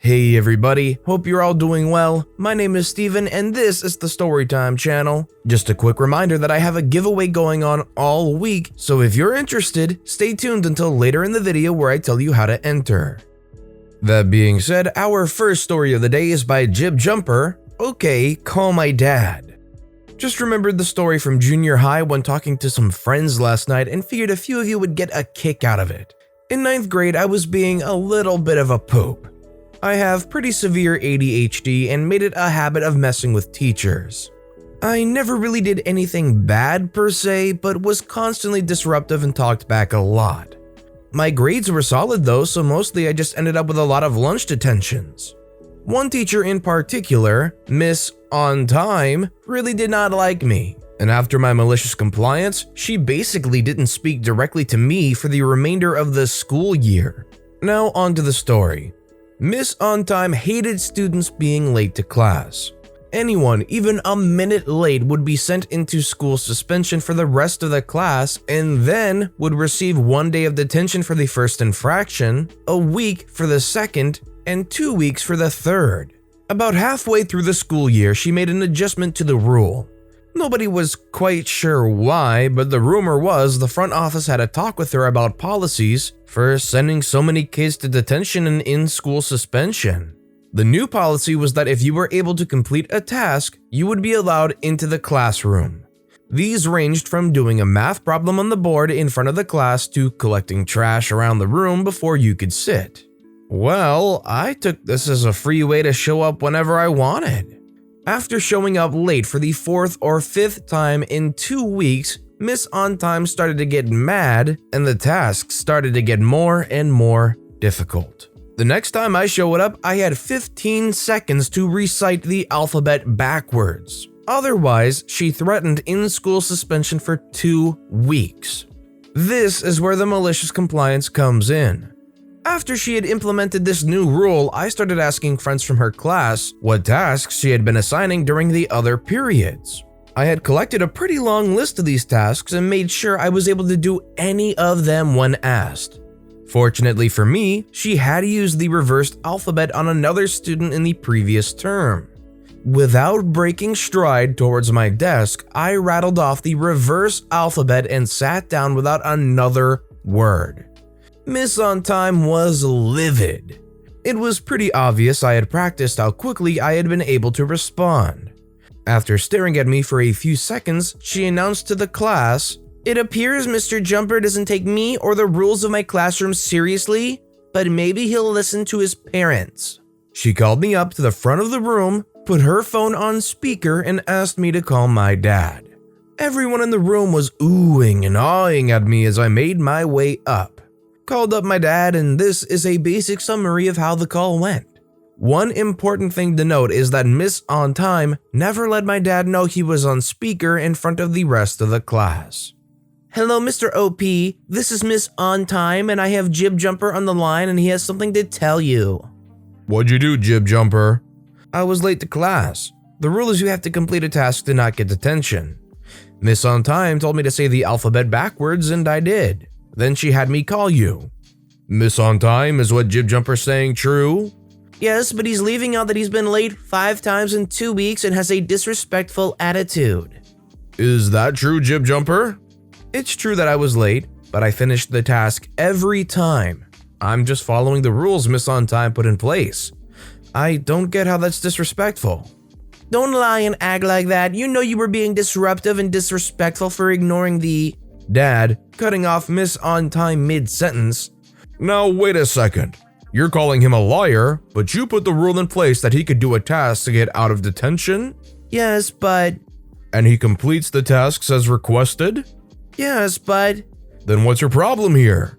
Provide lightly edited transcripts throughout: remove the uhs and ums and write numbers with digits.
Hey everybody, hope you're all doing well. My name is Steven and this is the Storytime channel. Just a quick reminder that I have a giveaway going on all week, so if you're interested, stay tuned until later in the video where I tell you how to enter. That being said, our first story of the day is by Jibjumper. Okay, call my dad. Just remembered the story from junior high when talking to some friends last night and figured a few of you would get a kick out of it. In 9th grade, I was being a little bit of a poop. I have pretty severe ADHD and made it a habit of messing with teachers. I never really did anything bad per se, but was constantly disruptive and talked back a lot. My grades were solid though, so mostly I just ended up with a lot of lunch detentions. One teacher in particular, Miss On Time, really did not like me, and after my malicious compliance, she basically didn't speak directly to me for the remainder of the school year. Now on to the story. Miss On Time hated students being late to class. Anyone even a minute late would be sent into school suspension for the rest of the class and then would receive 1 day of detention for the first infraction, a week for the second, and 2 weeks for the third. About halfway through the school year, she made an adjustment to the rule. Nobody was quite sure why, but the rumor was the front office had a talk with her about policies for sending so many kids to detention and in-school suspension. The new policy was that if you were able to complete a task, you would be allowed into the classroom. These ranged from doing a math problem on the board in front of the class to collecting trash around the room before you could sit. Well, I took this as a free way to show up whenever I wanted. After showing up late for the 4th or 5th time in 2 weeks, Miss On Time started to get mad and the tasks started to get more and more difficult. The next time I showed up, I had 15 seconds to recite the alphabet backwards. Otherwise, she threatened in-school suspension for 2 weeks. This is where the malicious compliance comes in. After she had implemented this new rule, I started asking friends from her class what tasks she had been assigning during the other periods. I had collected a pretty long list of these tasks and made sure I was able to do any of them when asked. Fortunately for me, she had used the reversed alphabet on another student in the previous term. Without breaking stride towards my desk, I rattled off the reverse alphabet and sat down without another word. Miss On Time was livid. It was pretty obvious I had practiced how quickly I had been able to respond. After staring at me for a few seconds, she announced to the class, "It appears Mr. Jumper doesn't take me or the rules of my classroom seriously, but maybe he'll listen to his parents." She called me up to the front of the room, put her phone on speaker, and asked me to call my dad. Everyone in the room was oohing and awing at me as I made my way up. Called up my dad, and this is a basic summary of how the call went. One important thing to note is that Miss On Time never let my dad know he was on speaker in front of the rest of the class. "Hello, Mr. OP. This is Miss On Time, and I have Jibjumper on the line, and he has something to tell you." "What'd you do, Jibjumper?" "I was late to class. The rule is you have to complete a task to not get detention. Miss On Time told me to say the alphabet backwards, and I did. Then she had me call you." "Miss On Time, is what Jibjumper's saying true?" "Yes, but he's leaving out that he's been late 5 times in 2 weeks and has a disrespectful attitude." "Is that true, Jibjumper?" "It's true that I was late, but I finished the task every time. I'm just following the rules Miss On Time put in place. I don't get how that's disrespectful." "Don't lie and act like that. You know you were being disruptive and disrespectful for ignoring the—" Dad, cutting off Miss On Time mid-sentence. "Now wait a second. You're calling him a liar, but you put the rule in place that he could do a task to get out of detention?" "Yes, but—" "And he completes the tasks as requested?" "Yes, but—" "Then what's your problem here?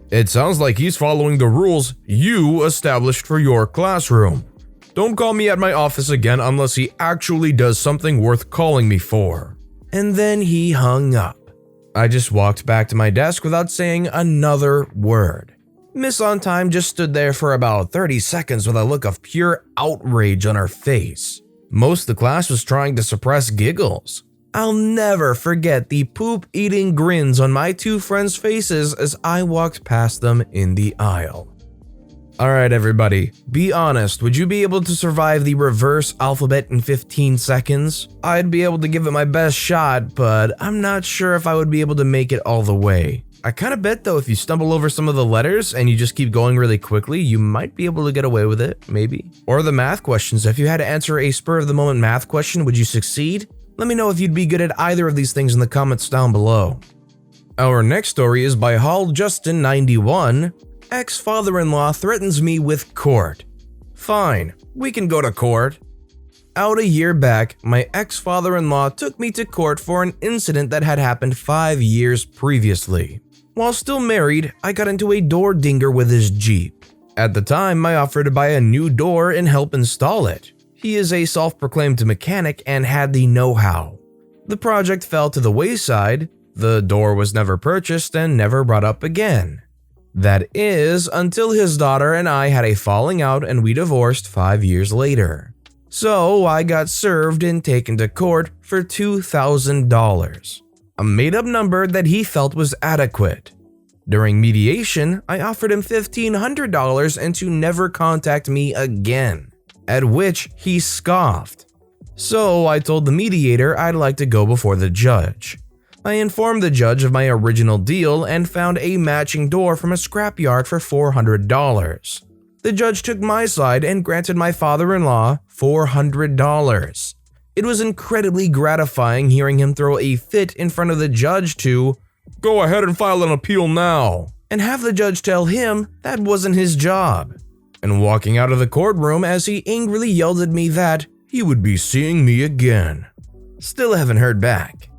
It sounds like he's following the rules you established for your classroom. Don't call me at my office again unless he actually does something worth calling me for." And then he hung up. I just walked back to my desk without saying another word. Miss On Time just stood there for about 30 seconds with a look of pure outrage on her face. Most of the class was trying to suppress giggles. I'll never forget the poop-eating grins on my 2 friends' faces as I walked past them in the aisle. Alright everybody, be honest, would you be able to survive the reverse alphabet in 15 seconds? I'd be able to give it my best shot, but I'm not sure if I would be able to make it all the way. I kinda bet though if you stumble over some of the letters and you just keep going really quickly, you might be able to get away with it, maybe. Or the math questions, if you had to answer a spur of the moment math question, would you succeed? Let me know if you'd be good at either of these things in the comments down below. Our next story is by Hall Justin 91. Ex-father-in-law threatens me with court. Fine, we can go to court. Out a year back, my ex-father-in-law took me to court for an incident that had happened 5 years previously. While still married, I got into a door dinger with his Jeep. At the time, I offered to buy a new door and help install it. He is a self-proclaimed mechanic and had the know-how. The project fell to the wayside, the door was never purchased and never brought up again. That is, until his daughter and I had a falling out and we divorced 5 years later. So I got served and taken to court for $2,000, a made-up number that he felt was adequate. During mediation, I offered him $1,500 and to never contact me again, at which he scoffed. So I told the mediator I'd like to go before the judge. I informed the judge of my original deal and found a matching door from a scrapyard for $400. The judge took my side and granted my father-in-law $400. It was incredibly gratifying hearing him throw a fit in front of the judge to go ahead and file an appeal now, and have the judge tell him that wasn't his job, and walking out of the courtroom as he angrily yelled at me that he would be seeing me again. Still haven't heard back.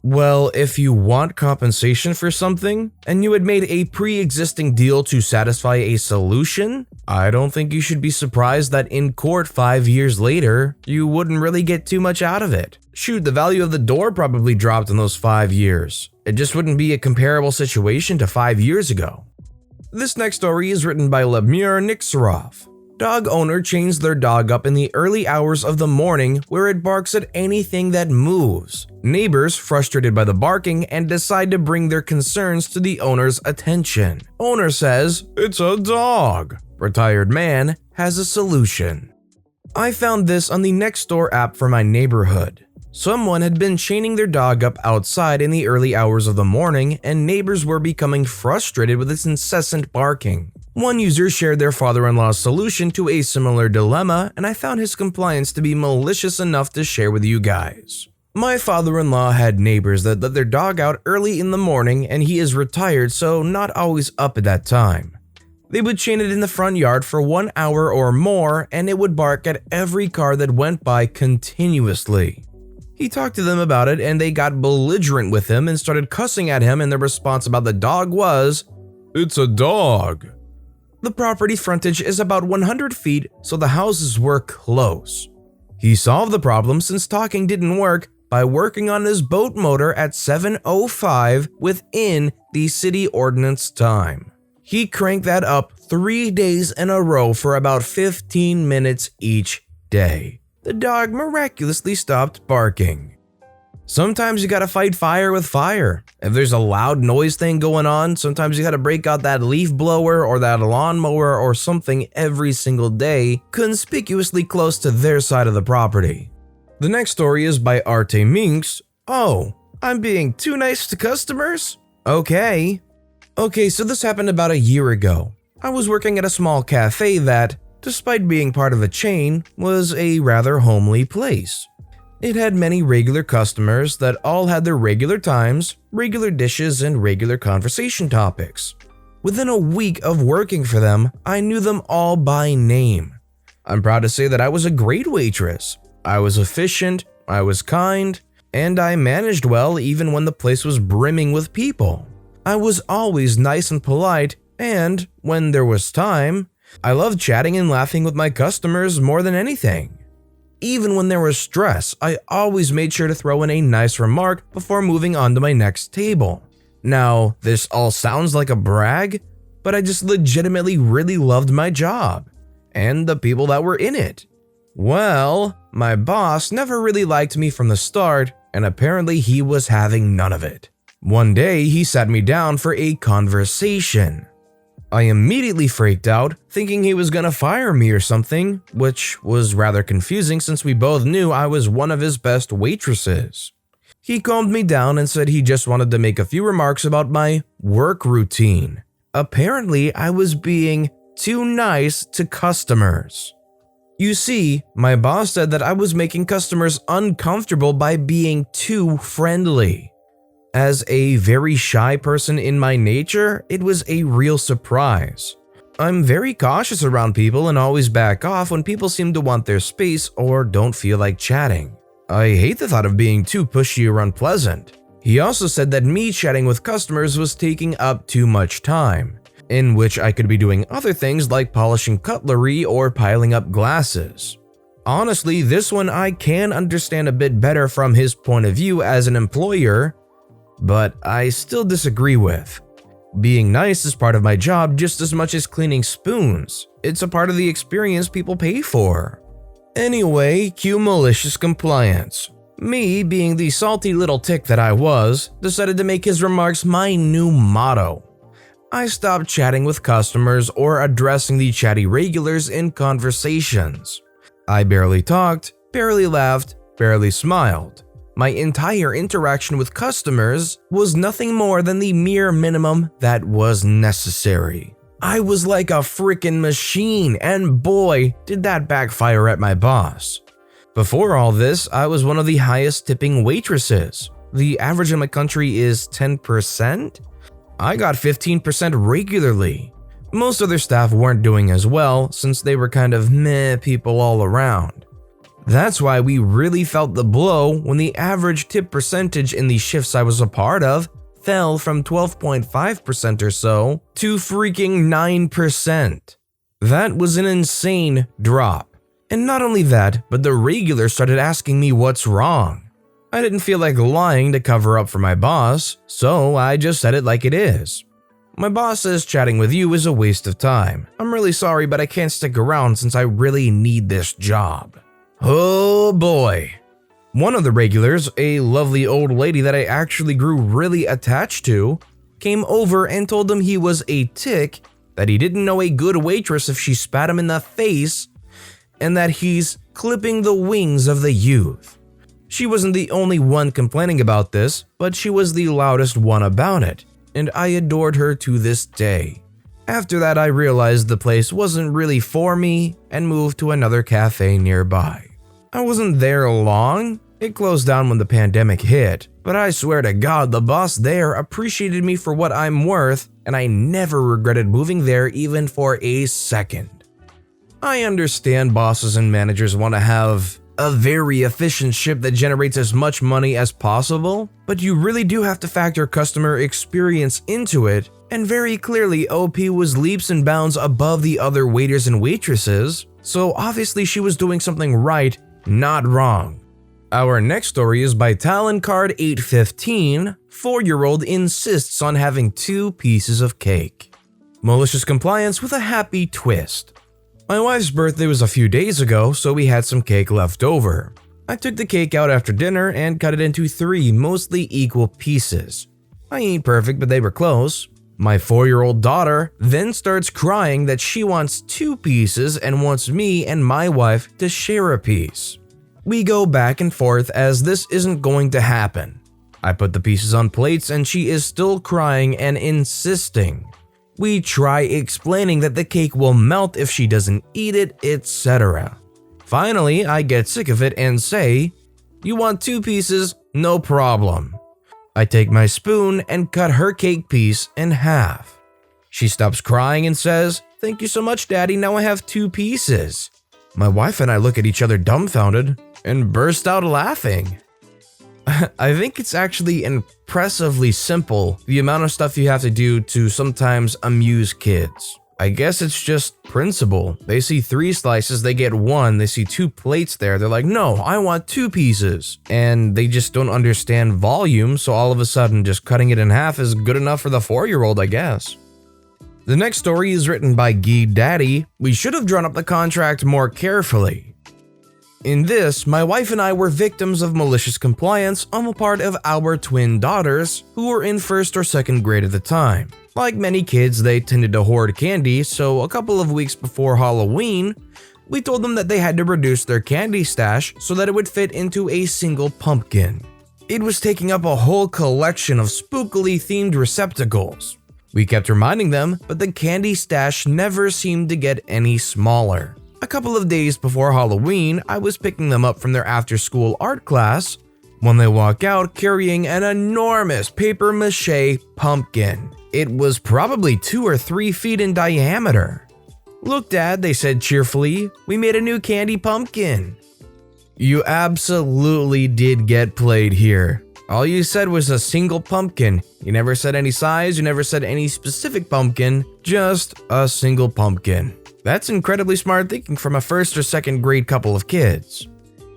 Well, if you want compensation for something, and you had made a pre-existing deal to satisfy a solution, I don't think you should be surprised that in court 5 years later, you wouldn't really get too much out of it. Shoot, the value of the door probably dropped in those 5 years. It just wouldn't be a comparable situation to 5 years ago. This next story is written by Lemur Nixarov. Dog owner chains their dog up in the early hours of the morning where it barks at anything that moves. Neighbors, frustrated by the barking, and decide to bring their concerns to the owner's attention. Owner says, "It's a dog." Retired man has a solution. I found this on the Nextdoor app for my neighborhood. Someone had been chaining their dog up outside in the early hours of the morning, and neighbors were becoming frustrated with its incessant barking. One user shared their father-in-law's solution to a similar dilemma, and I found his compliance to be malicious enough to share with you guys. My father-in-law had neighbors that let their dog out early in the morning, and he is retired, so not always up at that time. They would chain it in the front yard for 1 hour or more, and it would bark at every car that went by continuously. He talked to them about it, and they got belligerent with him and started cussing at him, and their response about the dog was, "It's a dog." The property frontage is about 100 feet, so the houses were close. He solved the problem since talking didn't work by working on his boat motor at 7:05 within the city ordinance time. He cranked that up 3 days in a row for about 15 minutes each day. The dog miraculously stopped barking. Sometimes you gotta fight fire with fire. If there's a loud noise thing going on, sometimes you gotta break out that leaf blower or that lawnmower or something every single day, conspicuously close to their side of the property. The next story is by arteminxx. Oh, I'm being too nice to customers? Okay, so this happened about a year ago. I was working at a small cafe that, despite being part of a chain, was a rather homely place. It had many regular customers that all had their regular times, regular dishes, and regular conversation topics. Within a week of working for them, I knew them all by name. I'm proud to say that I was a great waitress. I was efficient, I was kind, and I managed well even when the place was brimming with people. I was always nice and polite, and when there was time, I loved chatting and laughing with my customers more than anything. Even when there was stress, I always made sure to throw in a nice remark before moving on to my next table. Now, this all sounds like a brag, but I just legitimately really loved my job and the people that were in it. Well, my boss never really liked me from the start, and apparently he was having none of it. One day, he sat me down for a conversation. I immediately freaked out, thinking he was gonna fire me or something, which was rather confusing since we both knew I was one of his best waitresses. He calmed me down and said he just wanted to make a few remarks about my work routine. Apparently, I was being too nice to customers. You see, my boss said that I was making customers uncomfortable by being too friendly. As a very shy person in my nature, it was a real surprise. I'm very cautious around people and always back off when people seem to want their space or don't feel like chatting. I hate the thought of being too pushy or unpleasant. He also said that me chatting with customers was taking up too much time, in which I could be doing other things like polishing cutlery or piling up glasses. Honestly, this one I can understand a bit better from his point of view as an employer, but I still disagree with. Being nice is part of my job just as much as cleaning spoons. It's a part of the experience people pay for. Anyway, cue malicious compliance. Me, being the salty little tick that I was, decided to make his remarks my new motto. I stopped chatting with customers or addressing the chatty regulars in conversations. I barely talked, barely laughed, barely smiled. My entire interaction with customers was nothing more than the mere minimum that was necessary. I was like a freaking machine, and boy, did that backfire at my boss. Before all this, I was one of the highest tipping waitresses. The average in my country is 10%. I got 15% regularly. Most other staff weren't doing as well since they were kind of meh people all around. That's why we really felt the blow when the average tip percentage in the shifts I was a part of fell from 12.5% or so to freaking 9%. That was an insane drop. And not only that, but the regulars started asking me what's wrong. I didn't feel like lying to cover up for my boss, so I just said it like it is. My boss says chatting with you is a waste of time. I'm really sorry, but I can't stick around since I really need this job. Oh boy. One of the regulars, a lovely old lady that I actually grew really attached to, came over and told him he was a tick, that he didn't know a good waitress if she spat him in the face, and that he's clipping the wings of the youth. She wasn't the only one complaining about this, but she was the loudest one about it, and I adored her to this day. After that, I realized the place wasn't really for me and moved to another cafe nearby. I wasn't there long. It closed down when the pandemic hit, but I swear to God the boss there appreciated me for what I'm worth, and I never regretted moving there even for a second. I understand bosses and managers want to have a very efficient ship that generates as much money as possible, but you really do have to factor customer experience into it, and very clearly OP was leaps and bounds above the other waiters and waitresses, so obviously she was doing something right, not wrong. Our next story is by Talon Card 815. 4-year-old insists on having 2 pieces of cake. Malicious compliance with a happy twist. My wife's birthday was a few days ago, so we had some cake left over. I took the cake out after dinner and cut it into 3 mostly equal pieces. I ain't perfect, but they were close. My 4-year-old daughter then starts crying that she wants 2 pieces and wants me and my wife to share a piece. We go back and forth as this isn't going to happen. I put the pieces on plates and she is still crying and insisting. We try explaining that the cake will melt if she doesn't eat it, etc. Finally, I get sick of it and say, "You want 2 pieces? No problem." I take my spoon and cut her cake piece in half. She stops crying and says, "Thank you so much, Daddy, now I have 2 pieces." My wife and I look at each other dumbfounded and burst out laughing. I think it's actually impressively simple, the amount of stuff you have to do to sometimes amuse kids. I guess it's just principle. They see 3 slices, they get 1, they see 2 plates there, they're like, "No, I want 2 pieces." And they just don't understand volume, so all of a sudden just cutting it in half is good enough for the 4-year-old, I guess. The next story is written by geaddaddy. We should have drawn up the contract more carefully. In this, my wife and I were victims of malicious compliance on the part of our twin daughters, who were in 1st or 2nd grade at the time. Like many kids, they tended to hoard candy, so a couple of weeks before Halloween, we told them that they had to reduce their candy stash so that it would fit into a single pumpkin. It was taking up a whole collection of spookily themed receptacles. We kept reminding them, but the candy stash never seemed to get any smaller. A couple of days before Halloween, I was picking them up from their after-school art class when they walk out carrying an enormous papier-mâché pumpkin. It was probably 2 or 3 feet in diameter. "Look, Dad," they said cheerfully, "we made a new candy pumpkin." You absolutely did get played here. All you said was a single pumpkin. You never said any size, you never said any specific pumpkin, just a single pumpkin. That's incredibly smart thinking from a first or second grade couple of kids.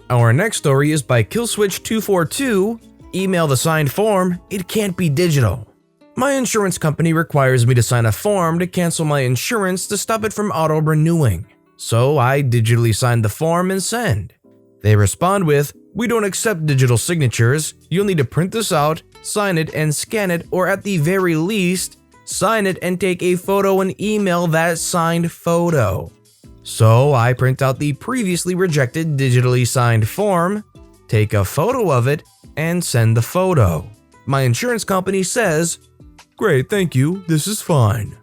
Our next story is by Killswitch242. Email the signed form, it can't be digital. My insurance company requires me to sign a form to cancel my insurance to stop it from auto-renewing. So I digitally signed the form and send. They respond with, "We don't accept digital signatures. You'll need to print this out, sign it and scan it, or at the very least, sign it and take a photo and email that signed photo." So I print out the previously rejected digitally signed form, take a photo of it, and send the photo. My insurance company says, "Great, thank you, this is fine."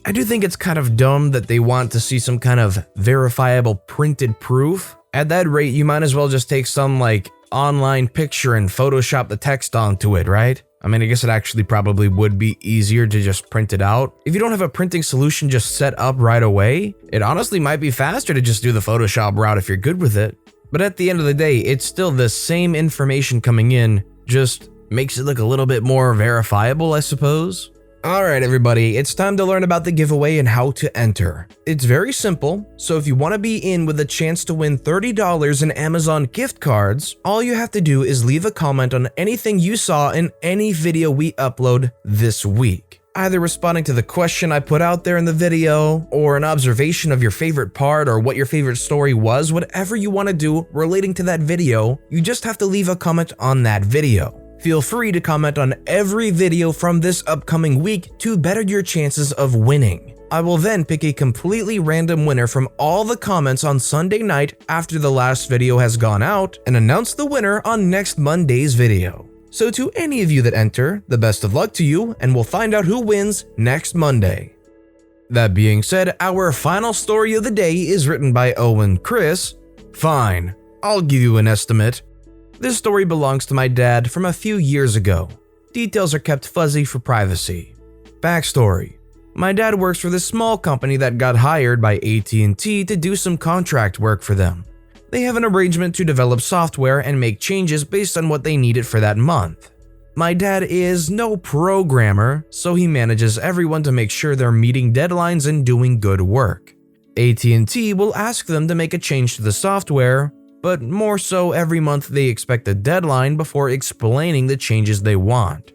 I do think it's kind of dumb that they want to see some kind of verifiable printed proof. At that rate, you might as well just take some online picture and Photoshop the text onto it, right? I mean, I guess it actually probably would be easier to just print it out. If you don't have a printing solution just set up right away, it honestly might be faster to just do the Photoshop route if you're good with it. But at the end of the day, it's still the same information coming in, just makes it look a little bit more verifiable, I suppose. Alright everybody, it's time to learn about the giveaway and how to enter. It's very simple, so if you want to be in with a chance to win $30 in Amazon gift cards, all you have to do is leave a comment on anything you saw in any video we upload this week. Either responding to the question I put out there in the video, or an observation of your favorite part or what your favorite story was, whatever you want to do relating to that video, you just have to leave a comment on that video. Feel free to comment on every video from this upcoming week to better your chances of winning. I will then pick a completely random winner from all the comments on Sunday night after the last video has gone out and announce the winner on next Monday's video. So to any of you that enter, the best of luck to you, and we'll find out who wins next Monday. That being said, our final story of the day is written by Owen Chris. Fine, I'll give you an estimate. This story belongs to my dad from a few years ago. Details are kept fuzzy for privacy. Backstory: my dad works for this small company that got hired by AT&T to do some contract work for them. They have an arrangement to develop software and make changes based on what they needed for that month. My dad is no programmer, so he manages everyone to make sure they're meeting deadlines and doing good work. AT&T will ask them to make a change to the software, but more so every month they expect a deadline before explaining the changes they want.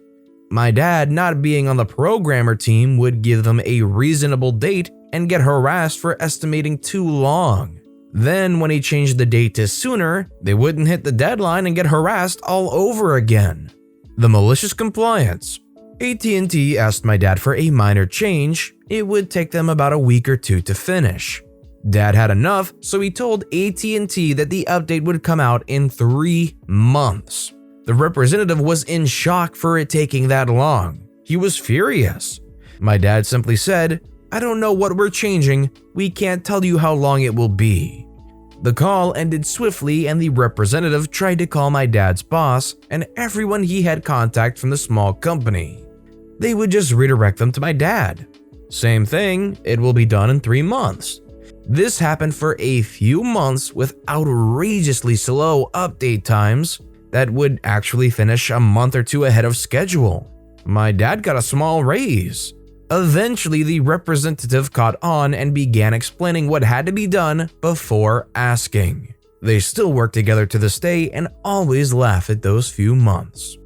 My dad, not being on the programmer team, would give them a reasonable date and get harassed for estimating too long. Then when he changed the date to sooner, they wouldn't hit the deadline and get harassed all over again. The malicious compliance. AT&T asked my dad for a minor change. It would take them about a week or two to finish. Dad had enough, so he told AT&T that the update would come out in 3 months. The representative was in shock for it taking that long. He was furious. My dad simply said, "I don't know what we're changing. We can't tell you how long it will be." The call ended swiftly and the representative tried to call my dad's boss and everyone he had contact from the small company. They would just redirect them to my dad. Same thing, it will be done in 3 months. This happened for a few months with outrageously slow update times that would actually finish a month or two ahead of schedule. My dad got a small raise. Eventually, the representative caught on and began explaining what had to be done before asking. They still work together to this day and always laugh at those few months.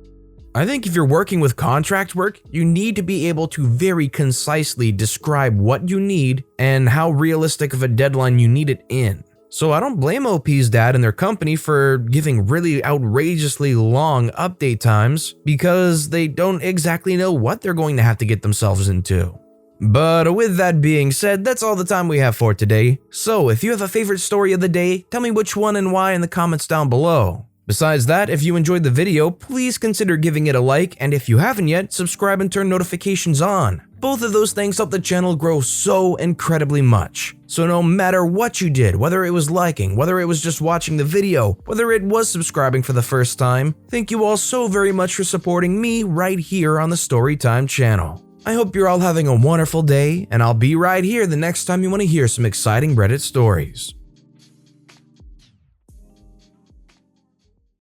I think if you're working with contract work, you need to be able to very concisely describe what you need and how realistic of a deadline you need it in. So I don't blame OP's dad and their company for giving really outrageously long update times because they don't exactly know what they're going to have to get themselves into. But with that being said, that's all the time we have for today. So if you have a favorite story of the day, tell me which one and why in the comments down below. Besides that, if you enjoyed the video, please consider giving it a like, and if you haven't yet, subscribe and turn notifications on. Both of those things help the channel grow so incredibly much. So no matter what you did, whether it was liking, whether it was just watching the video, whether it was subscribing for the first time, thank you all so very much for supporting me right here on the Storytime channel. I hope you're all having a wonderful day, and I'll be right here the next time you want to hear some exciting Reddit stories.